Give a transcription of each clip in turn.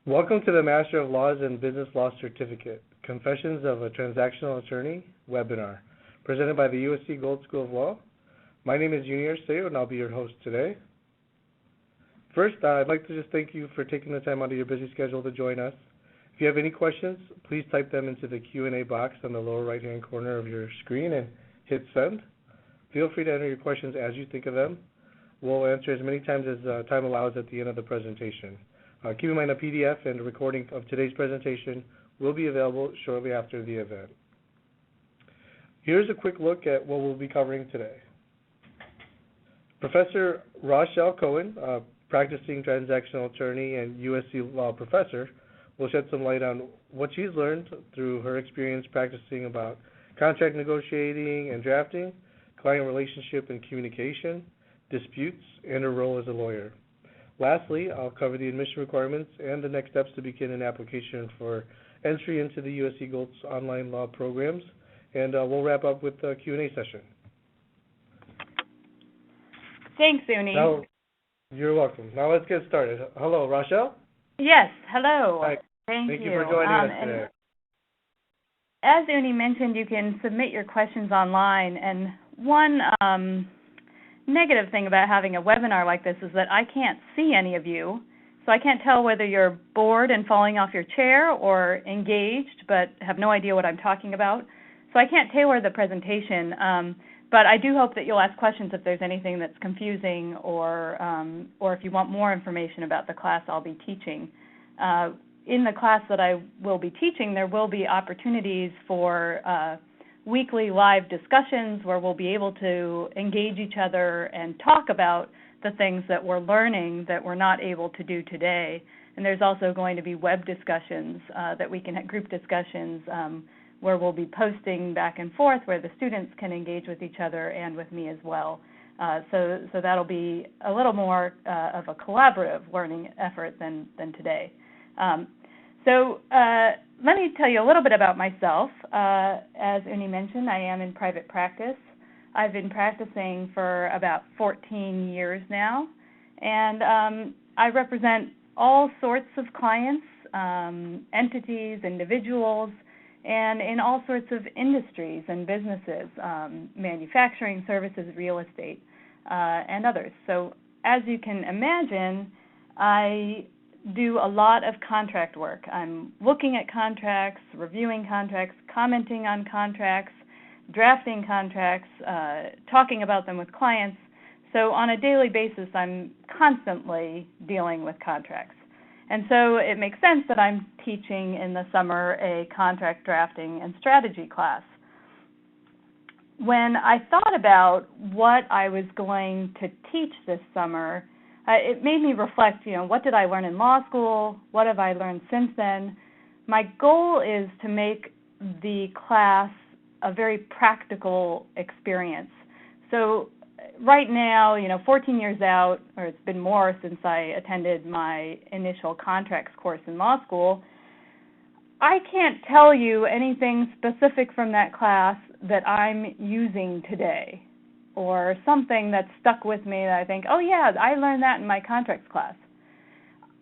Welcome to the Master of Laws and Business Law Certificate, Confessions of a Transactional Attorney webinar, presented by the USC Gould School of Law. My name is Junior Seo, and I'll be your host today. First, I'd like to just thank you for taking the time out of your busy schedule to join us. If you have any questions, please type them into the Q&A box on the lower right-hand corner of your screen and hit send. Feel free to enter your questions as you think of them. We'll answer as many times as time allows at the end of the presentation. Keep in mind a PDF and a recording of today's presentation will be available shortly after the event. Here's a quick look at what we'll be covering today. Professor Rachelle Cohen, a practicing transactional attorney and USC law professor, will shed some light on what she's learned through her experience practicing about contract negotiating and drafting, client relationship and communication, disputes, and her role as a lawyer. Lastly, I'll cover the admission requirements and the next steps to begin an application for entry into the USC Gould's online law programs, and we'll wrap up with the Q&A session. Thanks, Uni. Now, you're welcome. Now let's get started. Hello, Rachelle? Yes, hello. Hi. Thank you for joining us today. As Uni mentioned, you can submit your questions online, and one negative thing about having a webinar like this is that I can't see any of you, so I can't tell whether you're bored and falling off your chair or engaged but have no idea what I'm talking about. So I can't tailor the presentation, but I do hope that you'll ask questions if there's anything that's confusing or if you want more information about the class I'll be teaching. In the class that I will be teaching, there will be opportunities for weekly live discussions where we'll be able to engage each other and talk about the things that we're learning that we're not able to do today. And there's also going to be web discussions that we can have, group discussions, where we'll be posting back and forth where the students can engage with each other and with me as well. So that'll be a little more of a collaborative learning effort than today. Let me tell you a little bit about myself. As Uni mentioned, I am in private practice. I've been practicing for about 14 years now, and I represent all sorts of clients, entities, individuals, and in all sorts of industries and businesses, manufacturing, services, real estate, and others. So as you can imagine, I do a lot of contract work. I'm looking at contracts, reviewing contracts, commenting on contracts, drafting contracts, talking about them with clients. So on a daily basis, I'm constantly dealing with contracts. And so it makes sense that I'm teaching in the summer a contract drafting and strategy class. When I thought about what I was going to teach this summer, it made me reflect, what did I learn in law school? What have I learned since then? My goal is to make the class a very practical experience. So right now, 14 years out, or it's been more since I attended my initial contracts course in law school, I can't tell you anything specific from that class that I'm using today, or something that stuck with me that I think, oh yeah, I learned that in my contracts class.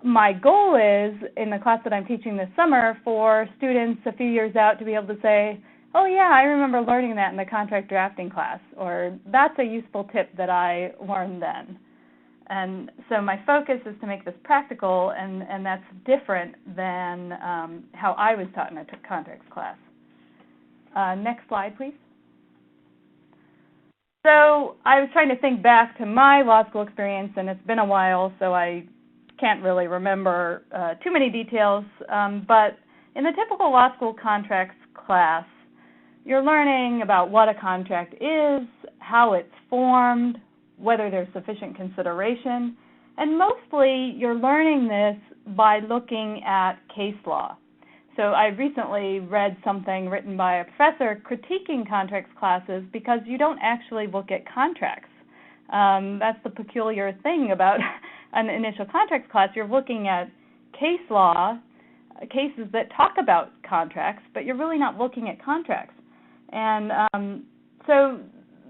My goal is, in the class that I'm teaching this summer, for students a few years out to be able to say, oh yeah, I remember learning that in the contract drafting class, or that's a useful tip that I learned then. And so my focus is to make this practical, and that's different than how I was taught in a contracts class. Next slide, please. So I was trying to think back to my law school experience, and it's been a while, so I can't really remember too many details. But in the typical law school contracts class, you're learning about what a contract is, how it's formed, whether there's sufficient consideration, and mostly you're learning this by looking at case law. So I recently read something written by a professor critiquing contracts classes because you don't actually look at contracts. That's the peculiar thing about an initial contracts class. You're looking at case law, cases that talk about contracts, but you're really not looking at contracts. And so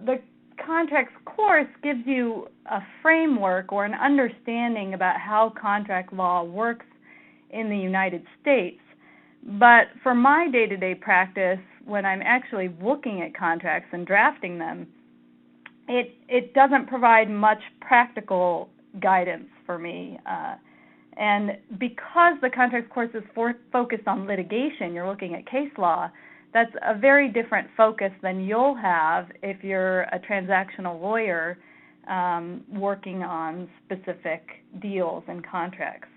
the contracts course gives you a framework or an understanding about how contract law works in the United States. But for my day-to-day practice, when I'm actually looking at contracts and drafting them, it doesn't provide much practical guidance for me. And because the contracts course is focused on litigation, you're looking at case law, that's a very different focus than you'll have if you're a transactional lawyer working on specific deals and contracts.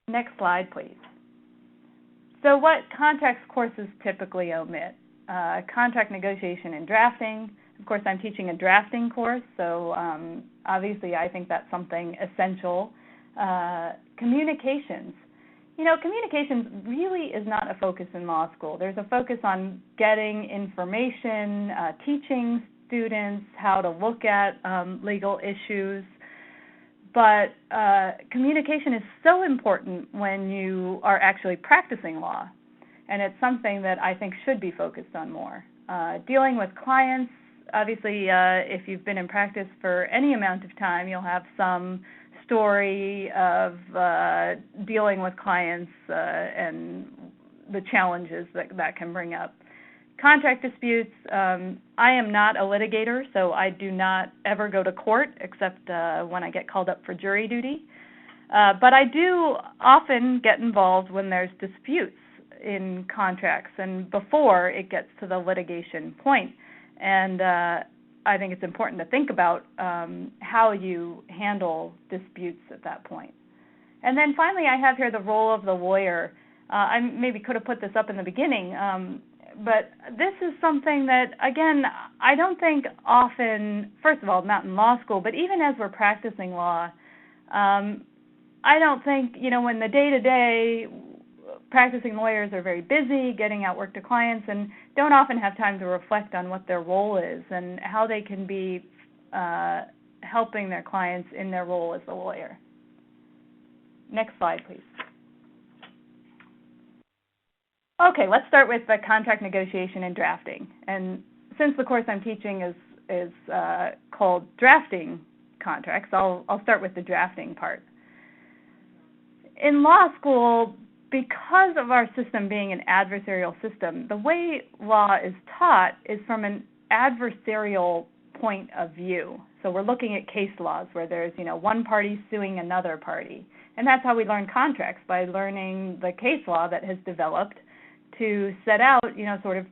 Next slide, please. So what contracts courses typically omit? Contract negotiation and drafting. Of course, I'm teaching a drafting course, so obviously I think that's something essential. Communications. Communications really is not a focus in law school. There's a focus on getting information, teaching students how to look at legal issues. But communication is so important when you are actually practicing law, and it's something that I think should be focused on more. Dealing with clients, obviously, if you've been in practice for any amount of time, you'll have some story of dealing with clients and the challenges that can bring up. Contract disputes, I am not a litigator, so I do not ever go to court except when I get called up for jury duty. But I do often get involved when there's disputes in contracts and before it gets to the litigation point. And I think it's important to think about how you handle disputes at that point. And then finally, I have here the role of the lawyer. I maybe could have put this up in the beginning, but this is something that, again, I don't think often, first of all, not in law school, but even as we're practicing law, I don't think, when the day-to-day practicing lawyers are very busy getting out work to clients and don't often have time to reflect on what their role is and how they can be helping their clients in their role as a lawyer. Next slide, please. Okay, let's start with the contract negotiation and drafting. And since the course I'm teaching is called Drafting Contracts, I'll start with the drafting part. In law school, because of our system being an adversarial system, the way law is taught is from an adversarial point of view. So we're looking at case laws where there's, one party suing another party. And that's how we learn contracts, by learning the case law that has developed to set out, sort of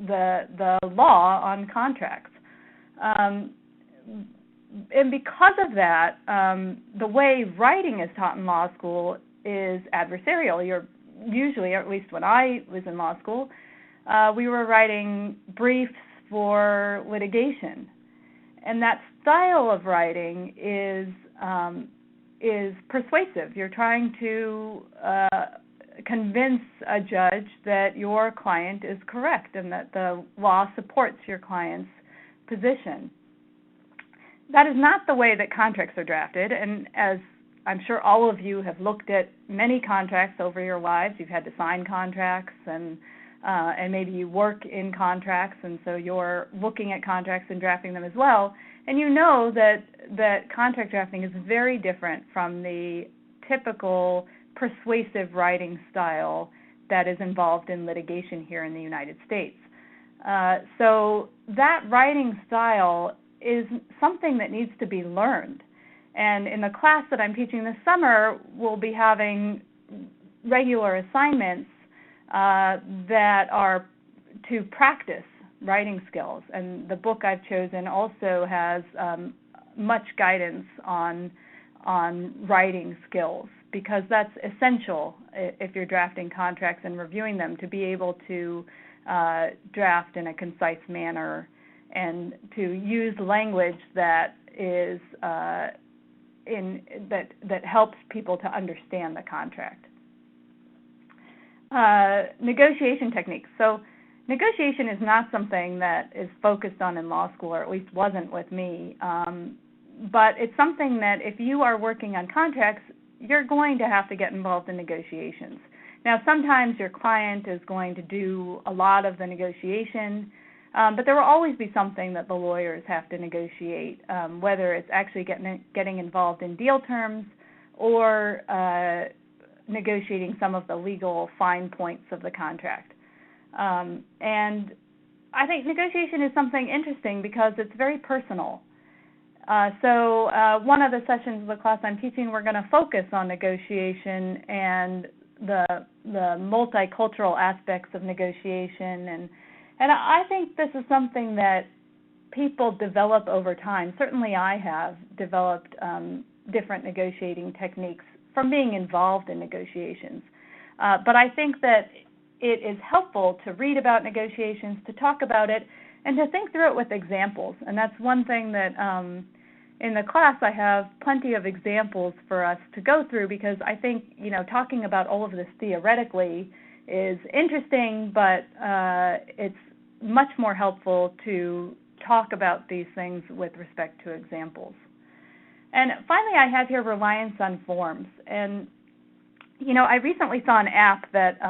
the law on contracts. And because of that, the way writing is taught in law school is adversarial. You're usually, or at least when I was in law school, we were writing briefs for litigation. And that style of writing is persuasive. You're trying to convince a judge that your client is correct and that the law supports your client's position. That is not the way that contracts are drafted, and as I'm sure all of you have looked at many contracts over your lives, you've had to sign contracts, and maybe you work in contracts, and so you're looking at contracts and drafting them as well, and you know that contract drafting is very different from the typical persuasive writing style that is involved in litigation here in the United States. So that writing style is something that needs to be learned. And in the class that I'm teaching this summer, we'll be having regular assignments that are to practice writing skills. And the book I've chosen also has much guidance on writing skills, because that's essential if you're drafting contracts and reviewing them, to be able to draft in a concise manner and to use language that is that helps people to understand the contract. Negotiation techniques. So negotiation is not something that is focused on in law school, or at least wasn't with me. But it's something that if you are working on contracts, you're going to have to get involved in negotiations. Now, sometimes your client is going to do a lot of the negotiation, but there will always be something that the lawyers have to negotiate, whether it's actually getting involved in deal terms, or negotiating some of the legal fine points of the contract. And I think negotiation is something interesting because it's very personal. So one of the sessions of the class I'm teaching, we're going to focus on negotiation and the multicultural aspects of negotiation. And I think this is something that people develop over time. Certainly I have developed different negotiating techniques from being involved in negotiations. But I think that it is helpful to read about negotiations, to talk about it, and to think through it with examples. And that's one thing that in the class I have plenty of examples for us to go through, because I think, talking about all of this theoretically is interesting, but it's much more helpful to talk about these things with respect to examples. And finally, I have here reliance on forms. And, I recently saw an app that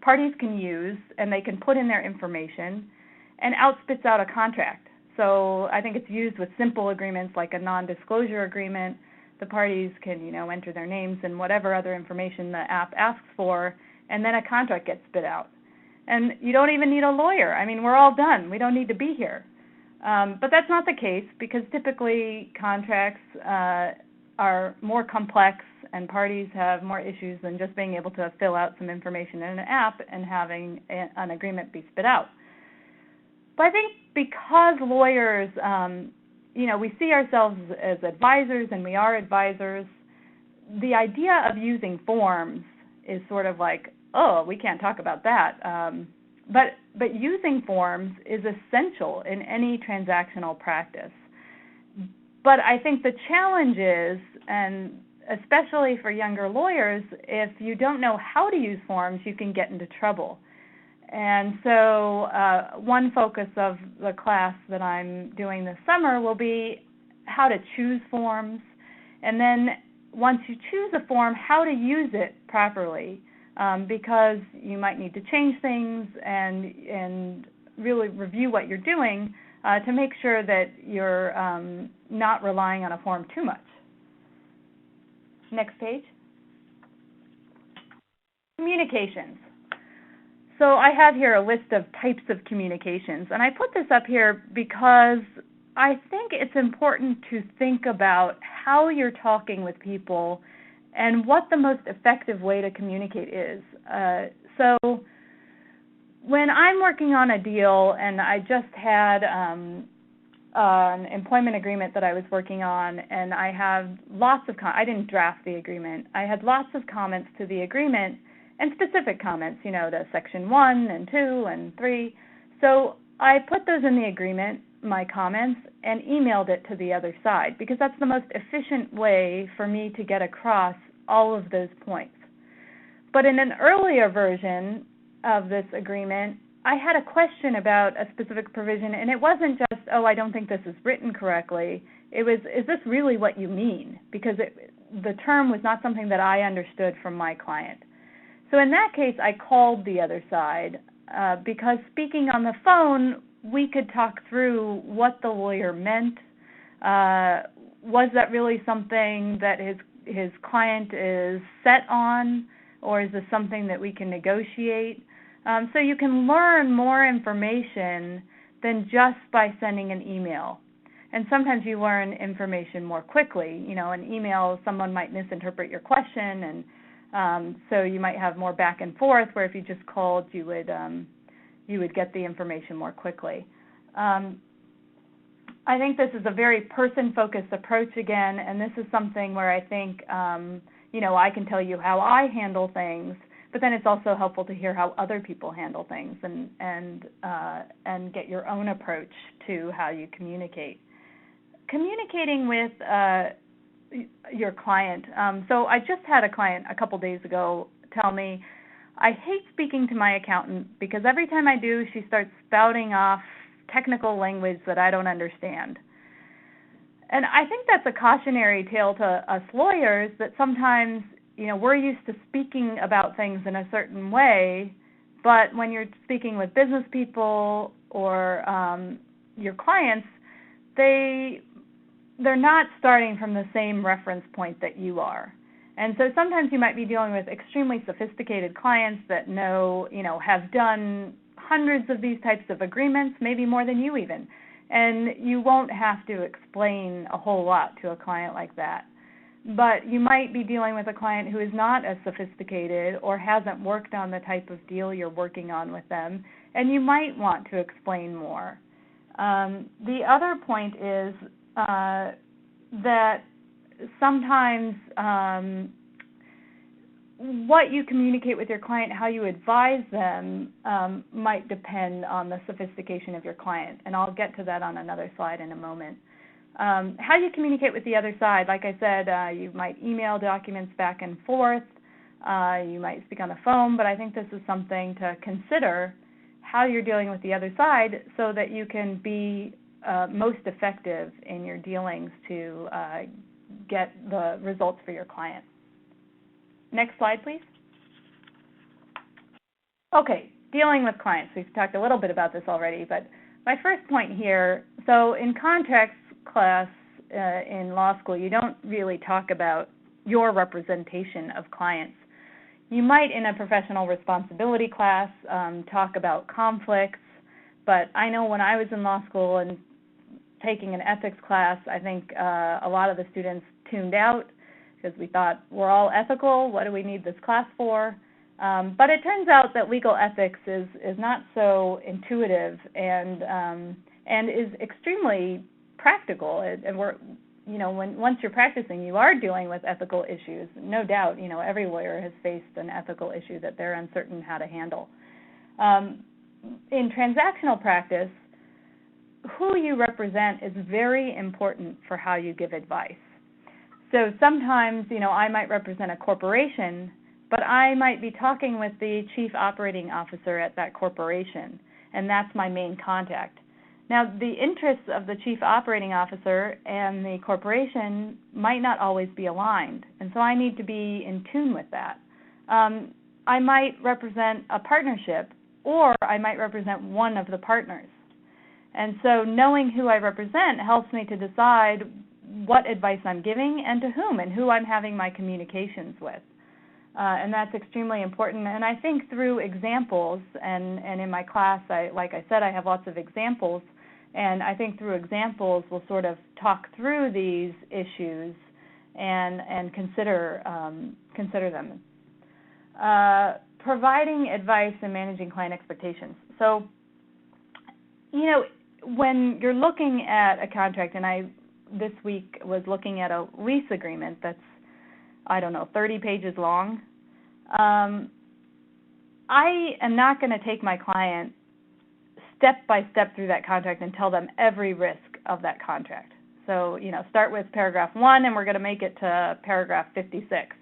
parties can use, and they can put in their information, and out spits out a contract. So I think it's used with simple agreements like a non-disclosure agreement. The parties can, enter their names and whatever other information the app asks for, and then a contract gets spit out. And you don't even need a lawyer. I mean, we're all done. We don't need to be here. But that's not the case, because typically contracts are more complex and parties have more issues than just being able to fill out some information in an app and having an agreement be spit out. But I think because lawyers, we see ourselves as advisors, and we are advisors, the idea of using forms is sort of like, oh, we can't talk about that. But using forms is essential in any transactional practice. But I think the challenge is, and especially for younger lawyers, if you don't know how to use forms, you can get into trouble. And so one focus of the class that I'm doing this summer will be how to choose forms, and then once you choose a form, how to use it properly, because you might need to change things and really review what you're doing to make sure that you're not relying on a form too much. Next page. Communications. So I have here a list of types of communications, and I put this up here because I think it's important to think about how you're talking with people and what the most effective way to communicate is. So when I'm working on a deal, and I just had an employment agreement that I was working on, and I have lots of I didn't draft the agreement. I had lots of comments to the agreement, and specific comments, to Section 1 and 2 and 3. So I put those in the agreement, my comments, and emailed it to the other side, because that's the most efficient way for me to get across all of those points. But in an earlier version of this agreement, I had a question about a specific provision, and it wasn't just, oh, I don't think this is written correctly. It was, is this really what you mean? Because the term was not something that I understood from my client. So in that case, I called the other side because speaking on the phone, we could talk through what the lawyer meant. Was that really something that his client is set on, or is this something that we can negotiate? So you can learn more information than just by sending an email. And sometimes you learn information more quickly. An email, someone might misinterpret your question, and so you might have more back and forth, where if you just called, you would get the information more quickly. I think this is a very person-focused approach again, and this is something where I think, I can tell you how I handle things, but then it's also helpful to hear how other people handle things and get your own approach to how you communicate. Communicating with your client. So I just had a client a couple days ago tell me, I hate speaking to my accountant because every time I do, she starts spouting off technical language that I don't understand. And I think that's a cautionary tale to us lawyers, that sometimes, we're used to speaking about things in a certain way, but when you're speaking with business people or your clients, they're not starting from the same reference point that you are. And so sometimes you might be dealing with extremely sophisticated clients that have done hundreds of these types of agreements, maybe more than you even. And you won't have to explain a whole lot to a client like that. But you might be dealing with a client who is not as sophisticated or hasn't worked on the type of deal you're working on with them, and you might want to explain more. The other point is that sometimes what you communicate with your client, how you advise them, might depend on the sophistication of your client, and I'll get to that on another slide in a moment. How you communicate with the other side, like I said, you might email documents back and forth, you might speak on the phone, but I think this is something to consider, how you're dealing with the other side so that you can be most effective in your dealings to get the results for your client. Next slide, please. Okay, dealing with clients. We've talked a little bit about this already, but my first point here, so in contracts class in law school, you don't really talk about your representation of clients. You might, in a professional responsibility class, talk about conflicts, but I know when I was in law school and taking an ethics class, I think a lot of the students tuned out because we thought, we're all ethical, what do we need this class for? But it turns out that legal ethics is not so intuitive and is extremely practical. And once you're practicing, you are dealing with ethical issues. No doubt, every lawyer has faced an ethical issue that they're uncertain how to handle. In transactional practice, who you represent is very important for how you give advice. So sometimes, I might represent a corporation, but I might be talking with the chief operating officer at that corporation, and that's my main contact. Now, the interests of the chief operating officer and the corporation might not always be aligned, and so I need to be in tune with that. I might represent a partnership, or I might represent one of the partners. And so knowing who I represent helps me to decide what advice I'm giving and to whom and who I'm having my communications with. And that's extremely important. And I think through examples, and in my class, like I said, I have lots of examples, and I think through examples we'll sort of talk through these issues and consider them. Providing advice and managing client expectations. So, when you're looking at a contract, and I this week was looking at a lease agreement that's, 30 pages long, I am not going to take my client step by step through that contract and tell them every risk of that contract. So, start with paragraph 1 and we're going to make it to paragraph 56.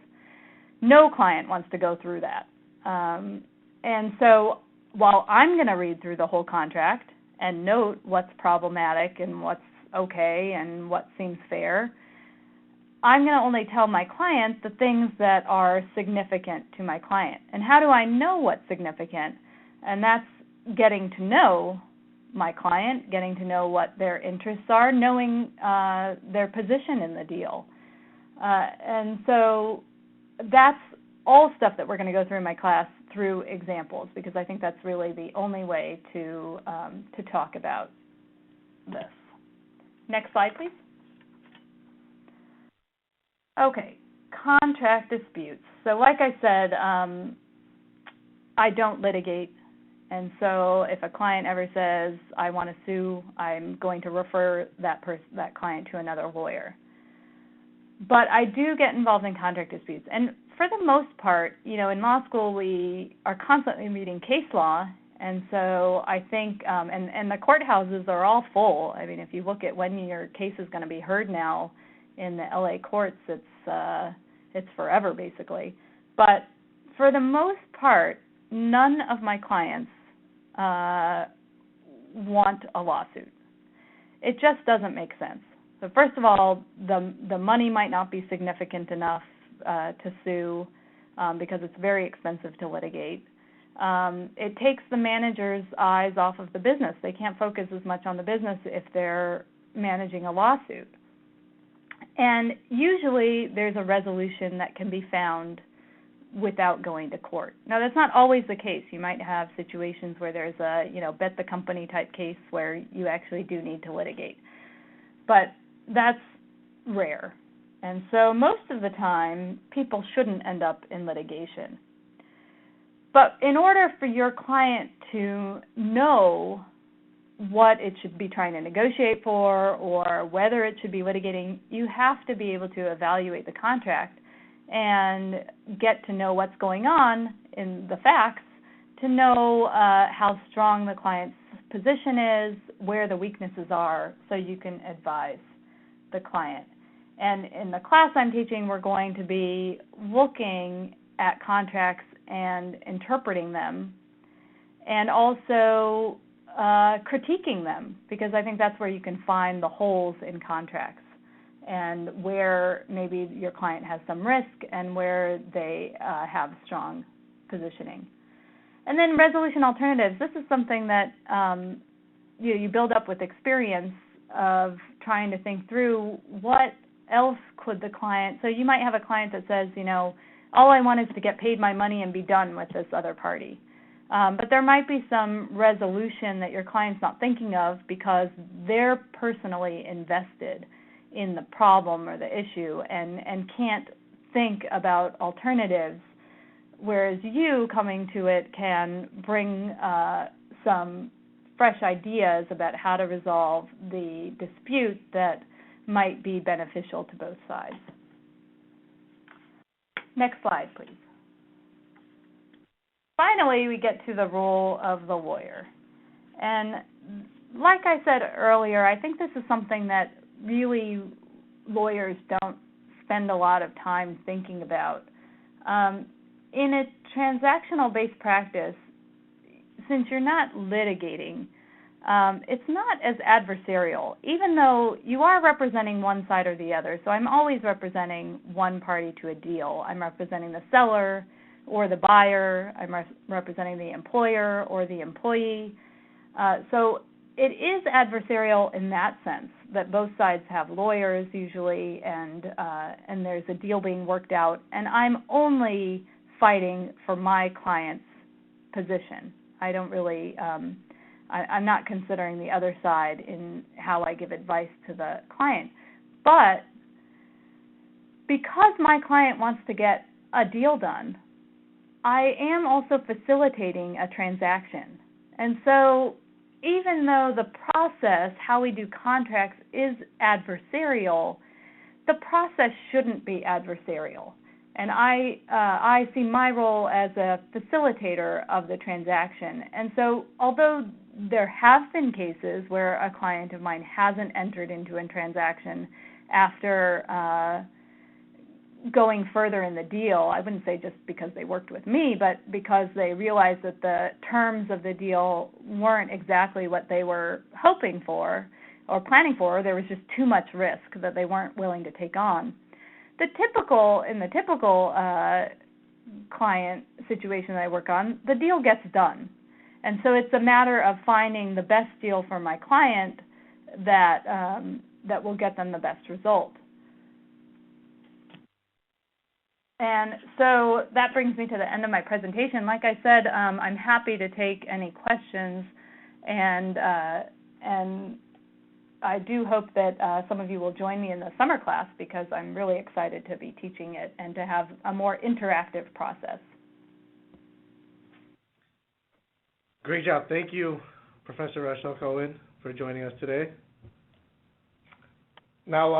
No client wants to go through that. And so while I'm going to read through the whole contract and note what's problematic and what's okay and what seems fair, I'm going to only tell my client the things that are significant to my client. And how do I know what's significant? And that's getting to know my client, getting to know what their interests are, knowing their position in the deal. And so that's all stuff that we're going to go through in my class through examples, because I think that's really the only way to talk about this. Next slide, please. Okay, contract disputes. So like I said, I don't litigate, and so if a client ever says, I want to sue, I'm going to refer that client to another lawyer. But I do get involved in contract disputes, and for the most part, in law school we are constantly reading case law, and so I think, and the courthouses are all full. I mean, if you look at when your case is going to be heard now in the LA courts, it's forever basically. But for the most part, none of my clients want a lawsuit. It just doesn't make sense. So first of all, the money might not be significant enough to sue because it's very expensive to litigate. It takes the manager's eyes off of the business. They can't focus as much on the business if they're managing a lawsuit. And usually there's a resolution that can be found without going to court. Now, that's not always the case. You might have situations where there's a, bet the company type case where you actually do need to litigate. But that's rare. And so most of the time, people shouldn't end up in litigation. But in order for your client to know what it should be trying to negotiate for or whether it should be litigating, you have to be able to evaluate the contract and get to know what's going on in the facts, to know how strong the client's position is, where the weaknesses are, so you can advise the client. And in the class I'm teaching, we're going to be looking at contracts and interpreting them, and also critiquing them, because I think that's where you can find the holes in contracts and where maybe your client has some risk and where they have strong positioning. And then resolution alternatives. This is something that you build up with experience of trying to think through what else could the client. So you might have a client that says, all I want is to get paid my money and be done with this other party. But there might be some resolution that your client's not thinking of because they're personally invested in the problem or the issue and can't think about alternatives, whereas you coming to it can bring some fresh ideas about how to resolve the dispute that might be beneficial to both sides. Next slide, please. Finally, we get to the role of the lawyer. And like I said earlier, I think this is something that really lawyers don't spend a lot of time thinking about. In a transactional-based practice, since you're not litigating, it's not as adversarial, even though you are representing one side or the other. So I'm always representing one party to a deal. I'm representing the seller or the buyer. I'm representing the employer or the employee. So it is adversarial in that sense, that both sides have lawyers usually, and there's a deal being worked out, and I'm only fighting for my client's position. I don't really, I'm not considering the other side in how I give advice to the client. But because my client wants to get a deal done, I am also facilitating a transaction. And so even though the process, how we do contracts, is adversarial, the process shouldn't be adversarial. And I see my role as a facilitator of the transaction. And so although there have been cases where a client of mine hasn't entered into a transaction after going further in the deal, I wouldn't say just because they worked with me, but because they realized that the terms of the deal weren't exactly what they were hoping for or planning for, there was just too much risk that they weren't willing to take on. In the typical client situation that I work on, the deal gets done. And so it's a matter of finding the best deal for my client that will get them the best result. And so that brings me to the end of my presentation. Like I said, I'm happy to take any questions, and I do hope that some of you will join me in the summer class, because I'm really excited to be teaching it and to have a more interactive process. Great job. Thank you, Professor Rachelle Cohen, for joining us today. Now,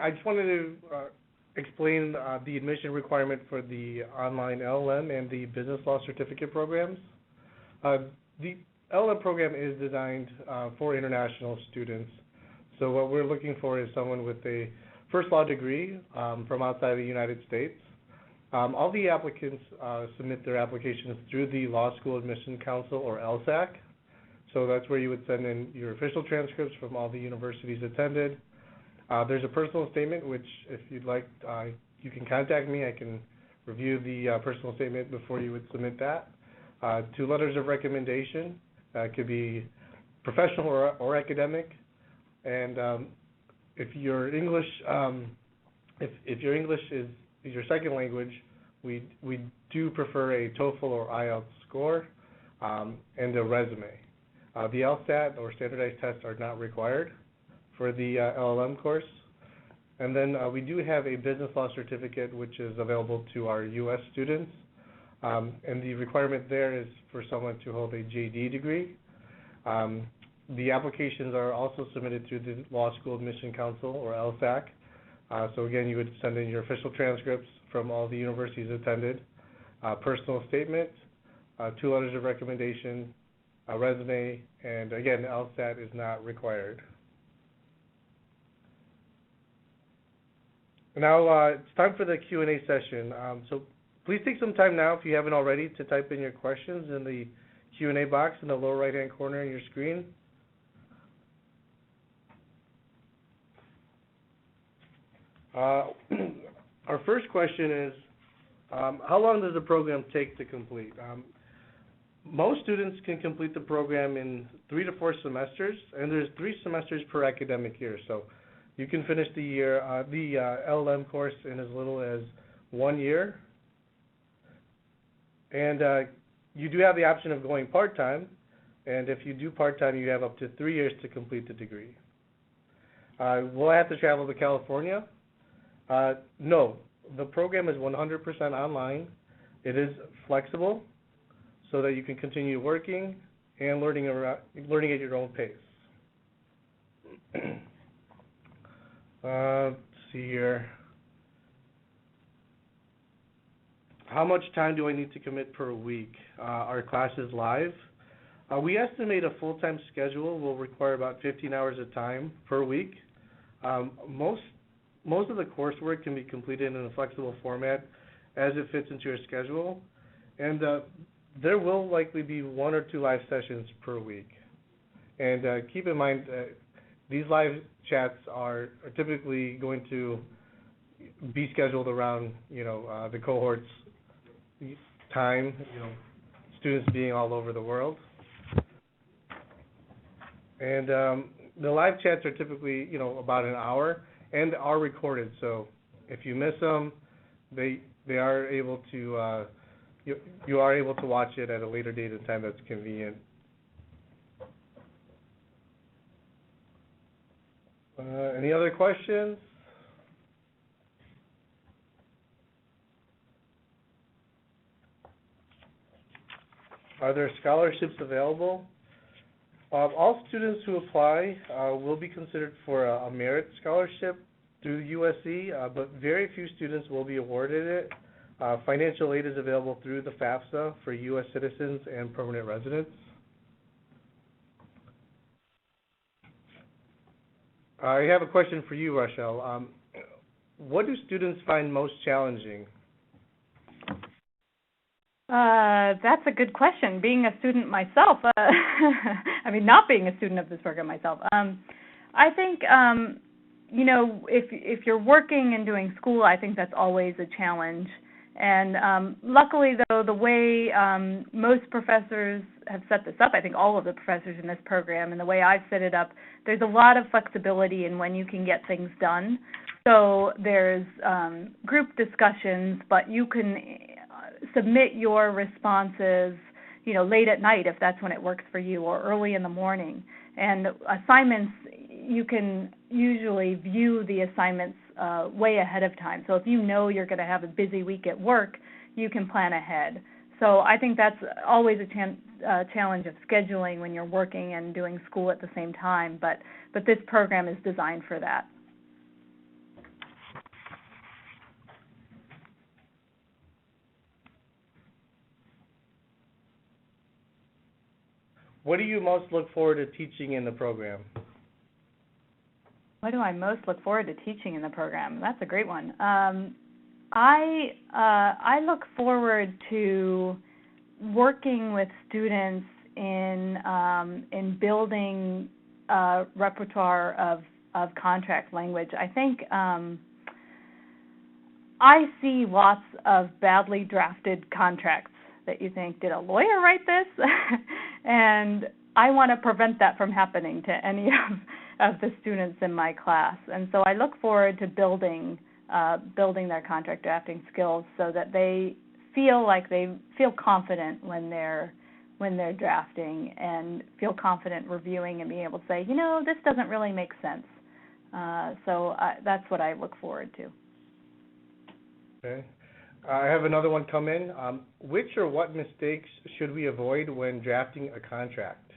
I just wanted to explain the admission requirement for the online LLM and the business law certificate programs. The LLM program is designed for international students. So what we're looking for is someone with a first law degree from outside the United States. All the applicants submit their applications through the Law School Admission Council, or LSAC. So that's where you would send in your official transcripts from all the universities attended. There's a personal statement, which if you'd like, you can contact me. I can review the personal statement before you would submit that. 2 letters of recommendation. Could be professional or academic. And if your English If your English is your second language, we do prefer a TOEFL or IELTS score and a resume. The LSAT or standardized tests are not required for the LLM course. And then we do have a business law certificate, which is available to our U.S. students. And the requirement there is for someone to hold a JD degree. The applications are also submitted through the Law School Admission Council, or LSAC. So again, you would send in your official transcripts from all the universities attended, personal statement, 2 letters of recommendation, a resume, and again, LSAT is not required. Now it's time for the Q&A session. So please take some time now, if you haven't already, to type in your questions in the Q&A box in the lower right-hand corner of your screen. Our first question is, how long does the program take to complete? Most students can complete the program in 3 to 4 semesters, and there's 3 semesters per academic year. So you can finish the year, the LLM course in as little as 1 year. And you do have the option of going part-time, and if you do part-time, you have up to 3 years to complete the degree. Will I have to travel to California? No, the program is 100% online. It is flexible so that you can continue working and learning at your own pace. Let's see here. How much time do I need to commit per week? Our class is live. We estimate a full-time schedule will require about 15 hours of time per week. Most of the coursework can be completed in a flexible format as it fits into your schedule, and there will likely be 1 or 2 live sessions per week. And keep in mind, these live chats are typically going to be scheduled around, the cohort's time, students being all over the world. And the live chats are typically, about an hour and are recorded. So if you miss them, they are able to, you are able to watch it at a later date and time that's convenient. Any other questions? Are there scholarships available? All students who apply will be considered for a merit scholarship through USC, but very few students will be awarded it. Financial aid is available through the FAFSA for U.S. citizens and permanent residents. I have a question for you, Rachelle. What do students find most challenging? That's a good question. Being a student myself, not being a student of this program myself, I think, if you're working and doing school, I think that's always a challenge. And luckily, though, the way most professors have set this up, I think all of the professors in this program, and the way I've set it up, there's a lot of flexibility in when you can get things done. So there's group discussions, but you can submit your responses, late at night if that's when it works for you, or early in the morning. And assignments, you can usually view the assignments way ahead of time. So if you know you're going to have a busy week at work, you can plan ahead. So I think that's always a challenge of scheduling when you're working and doing school at the same time. But this program is designed for that. What do you most look forward to teaching in the program? What do I most look forward to teaching in the program? That's a great one. I look forward to working with students in building a repertoire of contract language. I think I see lots of badly drafted contracts that you think, did a lawyer write this? And I want to prevent that from happening to any of the students in my class. And so I look forward to building building their contract drafting skills so that they feel confident when they're drafting and feel confident reviewing and being able to say, this doesn't really make sense. So that's what I look forward to. Okay. I have another one come in. Which or what mistakes should we avoid when drafting a contract?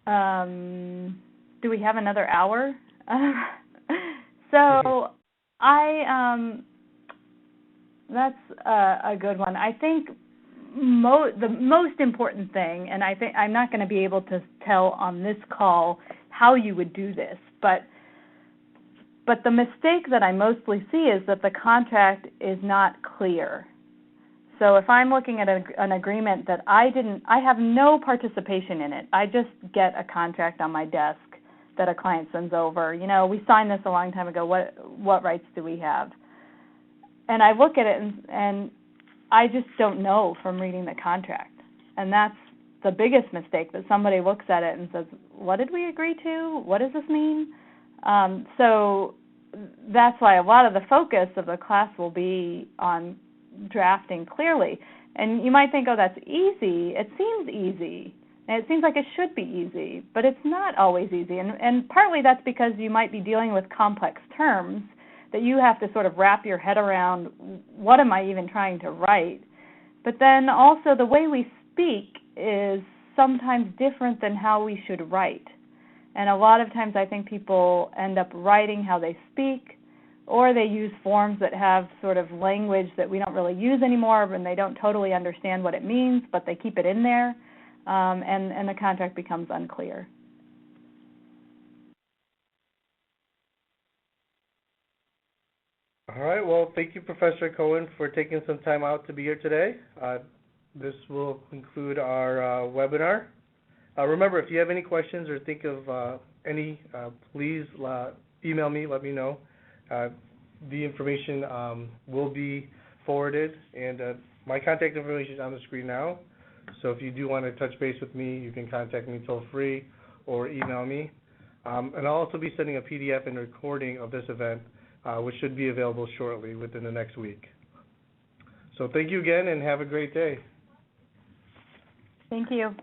Do we have another hour? So that's a good one. I think the most important thing, and I think I'm not going to be able to tell on this call how you would do this, but the mistake that I mostly see is that the contract is not clear. So if I'm looking at an agreement that I have no participation in it, I just get a contract on my desk that a client sends over. We signed this a long time ago. What rights do we have? And I look at it and I just don't know from reading the contract. And that's the biggest mistake, that somebody looks at it and says, what did we agree to? What does this mean? So that's why a lot of the focus of the class will be on drafting clearly. And you might think, oh, that's easy. It seems easy. And it seems like it should be easy, but it's not always easy. And partly that's because you might be dealing with complex terms that you have to sort of wrap your head around, what am I even trying to write? But then also the way we speak is sometimes different than how we should write. And a lot of times I think people end up writing how they speak, or they use forms that have sort of language that we don't really use anymore, and they don't totally understand what it means, but they keep it in there, and the contract becomes unclear. All right. Well, thank you, Professor Cohen, for taking some time out to be here today. This will conclude our webinar. Remember, if you have any questions or think of any, please email me, let me know. The information will be forwarded, and my contact information is on the screen now. So if you do want to touch base with me, you can contact me toll free or email me. And I'll also be sending a PDF and recording of this event, which should be available shortly within the next week. So thank you again, and have a great day. Thank you.